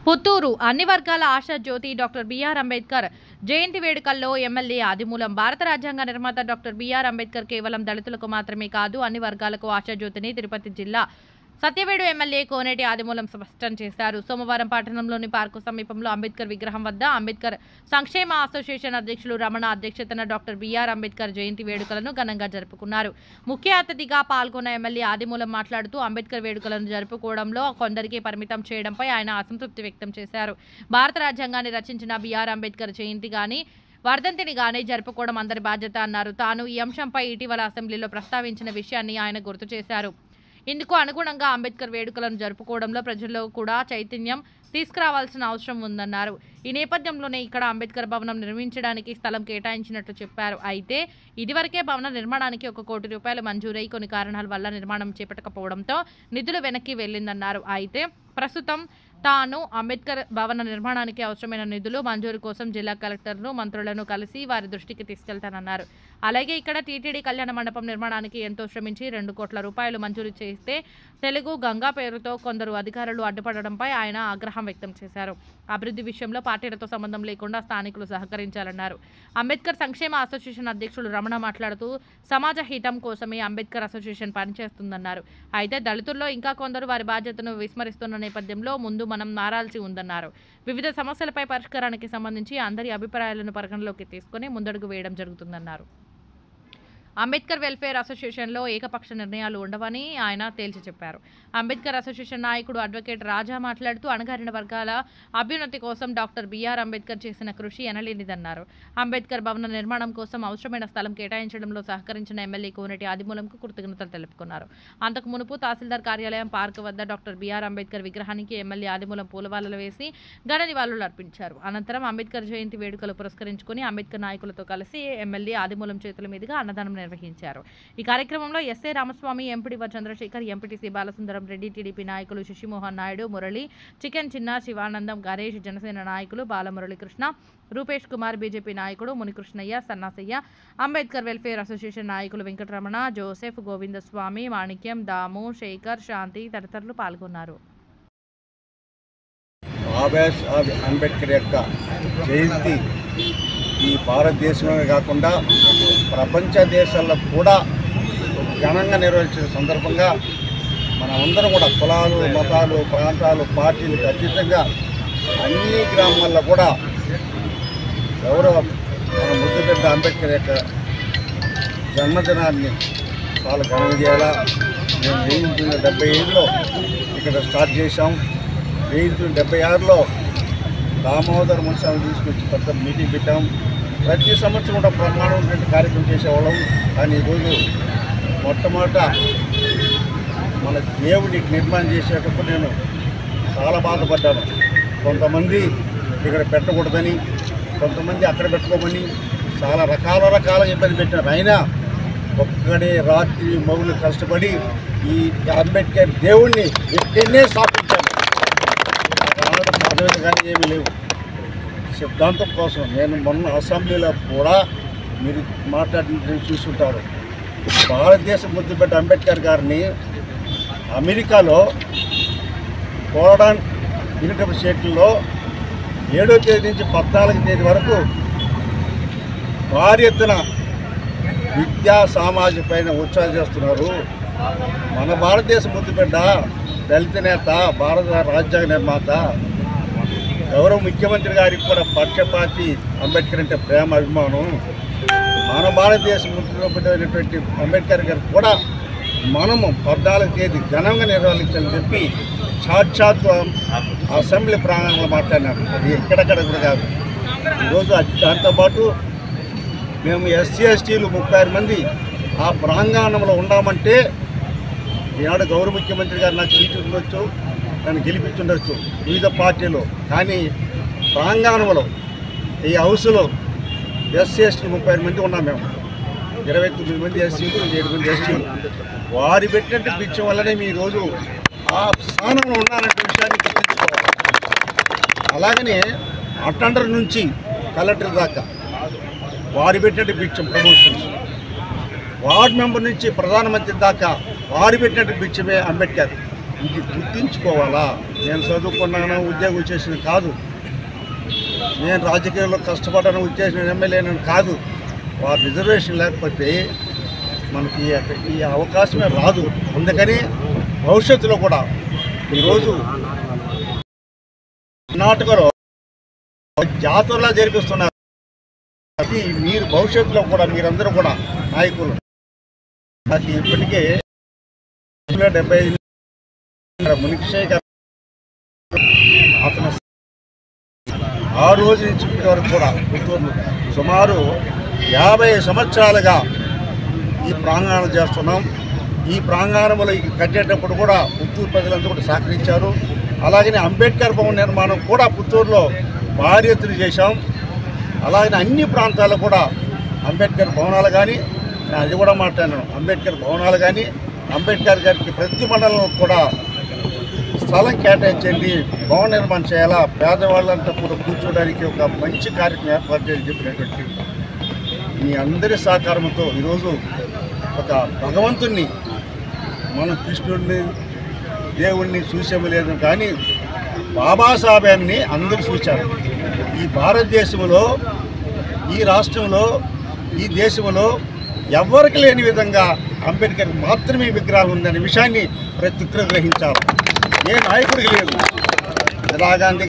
పుత్తూరు అన్ని వర్గాల ఆశాజ్యోతి డాక్టర్ బిఆర్ అంబేద్కర్ జయంతి వేడుకల్లో ఎమ్మెల్యే ఆదిమూలం. భారత రాజ్యాంగ నిర్మాత డాక్టర్ బిఆర్ అంబేద్కర్ కేవలం దళితులకు మాత్రమే కాదు, అన్ని వర్గాలకు ఆశాజ్యోతిని తిరుపతి జిల్లా సత్యవేడు ఎమ్మెల్యే కోనేటి ఆదిమూలం స్పష్టం చేశారు. సోమవారం పట్టణంలోని పార్కు సమీపంలో అంబేద్కర్ విగ్రహం వద్ద అంబేద్కర్ సంక్షేమ అసోసియేషన్ అధ్యక్షులు రమణ అధ్యక్షతన డాక్టర్ బిఆర్ అంబేద్కర్ జయంతి వేడుకలను ఘనంగా జరుపుకున్నారు. ముఖ్య అతిథిగా పాల్గొన్న ఎమ్మెల్యే ఆదిమూలం మాట్లాడుతూ అంబేద్కర్ వేడుకలను జరుపుకోవడంలో కొందరికి పరిమితం చేయడంపై ఆయన అసంతృప్తి వ్యక్తం చేశారు. భారత రాజ్యాంగాన్ని రచించిన బిఆర్ అంబేద్కర్ జయంతి గాని వర్ధంతిని గానీ జరుపుకోవడం అందరి బాధ్యత అన్నారు. తాను ఈ అంశంపై ఇటీవల అసెంబ్లీలో ప్రస్తావించిన విషయాన్ని ఆయన గుర్తు చేశారు. ఇందుకు అనుగుణంగా అంబేద్కర్ వేడుకలను జరుపుకోవడంలో ప్రజల్లో కూడా చైతన్యం తీసుకురావాల్సిన అవసరం ఉందన్నారు. ఈ నేపథ్యంలోనే ఇక్కడ అంబేద్కర్ భవనం నిర్మించడానికి స్థలం కేటాయించినట్లు చెప్పారు. అయితే ఇదివరకే భవన నిర్మాణానికి 1 కోటి రూపాయలు మంజూరై కొన్ని కారణాల వల్ల నిర్మాణం చేపట్టకపోవడంతో నిధులు వెనక్కి వెళ్లిందన్నారు. అయితే ప్రస్తుతం తాను అంబేద్కర్ భవన నిర్మాణానికి అవసరమైన నిధులు మంజూరు కోసం జిల్లా కలెక్టర్ను మంత్రులను కలిసి వారి దృష్టికి తీసుకెళ్తానన్నారు. అలాగే ఇక్కడ టీటీడీ కళ్యాణ మండపం నిర్మాణానికి ఎంతో శ్రమించి 2 కోట్ల రూపాయలు మంజూరు చేస్తే తెలుగు గంగా పేరుతో కొందరు అధికారులు అడ్డుపడడంపై ఆయన ఆగ్రహం వ్యక్తం చేశారు. అభివృద్ధి విషయంలో పార్టీలతో సంబంధం లేకుండా స్థానికులు సహకరించాలన్నారు. అంబేద్కర్ సంక్షేమ అసోసియేషన్ అధ్యక్షులు రమణ మాట్లాడుతూ సమాజ హితం కోసమే అంబేద్కర్ అసోసియేషన్ పనిచేస్తుందన్నారు. అయితే దళితుల్లో ఇంకా కొందరు వారి బాధ్యతను విస్మరిస్తున్న నేపథ్యంలో ముందు మనం మారాల్సి ఉందన్నారు. వివిధ సమస్యలపై పరిష్కారానికి సంబంధించి అందరి అభిప్రాయాలను పరిగణలోకి తీసుకుని ముందడుగు వేయడం జరుగుతుందన్నారు. అంబేద్కర్ వెల్ఫేర్ అసోసియేషన్లో ఏకపక్ష నిర్ణయాలు ఉండవని ఆయన తేల్చి చెప్పారు. అంబేద్కర్ అసోసియేషన్ నాయకుడు అడ్వకేట్ రాజా మాట్లాడుతూ అణగారిన వర్గాల అభ్యున్నతి కోసం డాక్టర్ బిఆర్ అంబేద్కర్ చేసిన కృషి ఎనలేనిదన్నారు. అంబేద్కర్ భవన నిర్మాణం కోసం అవసరమైన స్థలం కేటాయించడంలో సహకరించిన ఎమ్మెల్యే కోనేటి ఆదిమూలంకు కృతజ్ఞతలు తెలుపుకున్నారు. అంతకు మునుపు తహసీల్దార్ కార్యాలయం పార్క్ వద్ద డాక్టర్ బిఆర్ అంబేద్కర్ విగ్రహానికి ఎమ్మెల్యే ఆదిమూలం పూలమాలలు వేసి ఘన నివాళులు అర్పించారు. అనంతరం అంబేద్కర్ జయంతి వేడుకలు పురస్కరించుకుని అంబేద్కర్ నాయకులతో కలిసి ఎమ్మెల్యే ఆదిమూలం చేతుల మీదుగా అన్నదానం నిర్వహించారు. ఈ కార్యక్రమంలో SA Ramaswamy, MPD Chandrasekhar, MPTC Balasundaram Reddy, TDP నాయకులు శశిమోహన్ నాయుడు, మురళి, చికెన్ చిన్న, శివానందం, గణేష్, జనసేన నాయకులు బాలమురళీకృష్ణ, రూపేష్ కుమార్, బీజేపీ నాయకుడు మునికృష్ణయ్య, సన్నాసయ్య, అంబేద్కర్ వెల్ఫేర్ అసోసియేషన్ నాయకులు వెంకటరమణ, జోసెఫ్, గోవిందస్వామి, మాణిక్యం, దాము, శేఖర్, శాంతి తదితరులు పాల్గొన్నారు. అంబేద్కర్ యొక్క జయంతి ఈ భారతదేశంలోనే కాకుండా ప్రపంచ దేశాల్లో కూడా ఘనంగా నిర్వహించిన సందర్భంగా మనమందరం కూడా కులాలు, మతాలు, ప్రాంతాలు, పార్టీలకు అతీతంగా అన్ని గ్రామాల్లో కూడా గౌరవ మన ముద్దుబిడ్డ అంబేద్కర్ యొక్క జన్మదినాన్ని చాలా ఘనంగా చేయాలా. మేము 1975లో ఇక్కడ స్టార్ట్ చేశాం. 1976లో దామోదర్ మున్సామి తీసుకొచ్చి పెద్ద మీటింగ్ పెట్టాం. ప్రతి సంవత్సరం కూడా బ్రహ్మాండమైన కార్యక్రమం చేసేవాళ్ళం. కానీ ఈరోజు మొట్టమొదట మన దేవుడికి నిర్మాణం చేసేటప్పుడు నేను చాలా బాధపడ్డాను. కొంతమంది ఇక్కడ పెట్టకూడదని, కొంతమంది అక్కడ పెట్టుకోమని చాలా రకాల ఇబ్బంది పెట్టినారు. అయినా ఒక్కడే రాత్రి మగులు కష్టపడి ఈ అంబేద్కర్ దేవుణ్ణి ఎక్కడనే స్థాపించాను. పదవి కానీ ఏమీ లేవు. సిద్ధాంతం కోసం నేను మొన్న అసెంబ్లీలో కూడా మీరు మాట్లాడిన చూస్తుంటారు. భారతదేశ ముద్దుబిడ్డ అంబేద్కర్ గారిని అమెరికాలో కోరడాన్ యూనివర్సిటీ స్టేట్లో 7వ తేదీ నుంచి 14వ తేదీ వరకు భారీ ఎత్తున విద్యా సామాజిక పైన ఉత్సాహం చేస్తున్నారు. మన భారతదేశ ముద్దుబిడ్డ దళిత నేత, భారత రాజ్యాంగ నిర్మాత, గౌరవ ముఖ్యమంత్రి గారికి కూడా పక్షపాతి అంబేద్కర్ అంటే ప్రేమ, అభిమానం. మన భారతదేశ ముఖ్యమైనటువంటి అంబేద్కర్ గారికి కూడా మనము 14వ తేదీ ఘనంగా నిర్వహించాలని చెప్పి సాక్షాత్ అసెంబ్లీ ప్రాంగణంలో మాట్లాడినారు. అది ఎక్కడెక్కడ కూడా కాదు. ఈరోజు దాంతోపాటు మేము ఎస్సీ ఎస్టీలు 36 మంది ఆ ప్రాంగణంలో ఉన్నామంటే ఈనాడు గౌరవ ముఖ్యమంత్రి గారు నాకు సీటు ఉండొచ్చు, నన్ను గెలిపించుండొచ్చు వివిధ పార్టీలు. కానీ ప్రాంగణంలో ఈ హౌస్లో ఎస్సీ ఎస్టీలు 35 మంది ఉన్నాం. మేము 29 మంది ఎస్సీలు, 7 మంది ఎస్టీలు. వారి పెట్టినట్టు పిచ్చం వల్లనే మీ ఈరోజు ఆ స్థానంలో ఉన్నారనే విషయాన్ని గుర్తించుకోవాలి. అలాగనే అటెండర్ నుంచి కలెక్టర్ దాకా వారి పెట్టినట్టు పిచ్చం ప్రమోషన్స్. వార్డు మెంబర్ నుంచి ప్రధానమంత్రి దాకా వారు పెట్టినట్టు పిచ్చమే అంబేద్కర్. ఇది గుర్తించుకోవాలా. నేను చదువుకున్నాను, ఉద్యోగం చేసిన కాదు, నేను రాజకీయాల్లో కష్టపడ్డాను, ఉద్దేశం ఎమ్మెల్యేనని కాదు. వారి రిజర్వేషన్ లేకపోతే మనకి ఈ అవకాశమే రాదు. అందుకని భవిష్యత్తులో కూడా ఈరోజు కర్ణాటకలో జాతరలా జరిపిస్తున్నారు. అది మీరు భవిష్యత్తులో కూడా మీరందరూ కూడా నాయకులు. నాకు ఇప్పటికే 75 మునిక్షేఖ అతను ఆ రోజు నుంచి ఇప్పటి వరకు కూడా పుత్తూరులో సుమారు 50 సంవత్సరాలుగా ఈ ప్రాంగణం చేస్తున్నాం. ఈ ప్రాంగణంలో కట్టేటప్పుడు కూడా పుత్తూరు ప్రజలందరూ కూడా సహకరించారు. అలాగనే అంబేద్కర్ భవన్ నిర్మాణం కూడా పుత్తూరులో భారీ ఎత్తున చేశాం. అలాగనే అన్ని ప్రాంతాల్లో కూడా అంబేద్కర్ భవనాలు కానీ, అది కూడా మాట్లాడాను, అంబేద్కర్ భవనాలు కానీ, అంబేద్కర్ గారికి ప్రతి మండలంలో కూడా స్థలం కేటాయించండి, భవన నిర్మాణం చేయాలా, పేదవాళ్ళంతా కూడా కూర్చోడానికి ఒక మంచి కార్యక్రమం ఏర్పాటు చేయాలని చెప్పినటువంటి మీ అందరి సహకారంతో ఈరోజు ఒక భగవంతుణ్ణి, మనం కృష్ణుడిని దేవుణ్ణి చూసేమో లేదు కానీ బాబాసాహెబ్ని అందరూ చూశారు. ఈ భారతదేశంలో, ఈ రాష్ట్రంలో, ఈ దేశంలో ఎవరికి లేని విధంగా అంబేద్కర్ మాత్రమే విగ్రహాలు ఉందనే విషయాన్ని ప్రతి ఒక్కరూ గ్రహించాలి. ఏ నాయకుడికి లేదు. ఇందిరాగాంధీ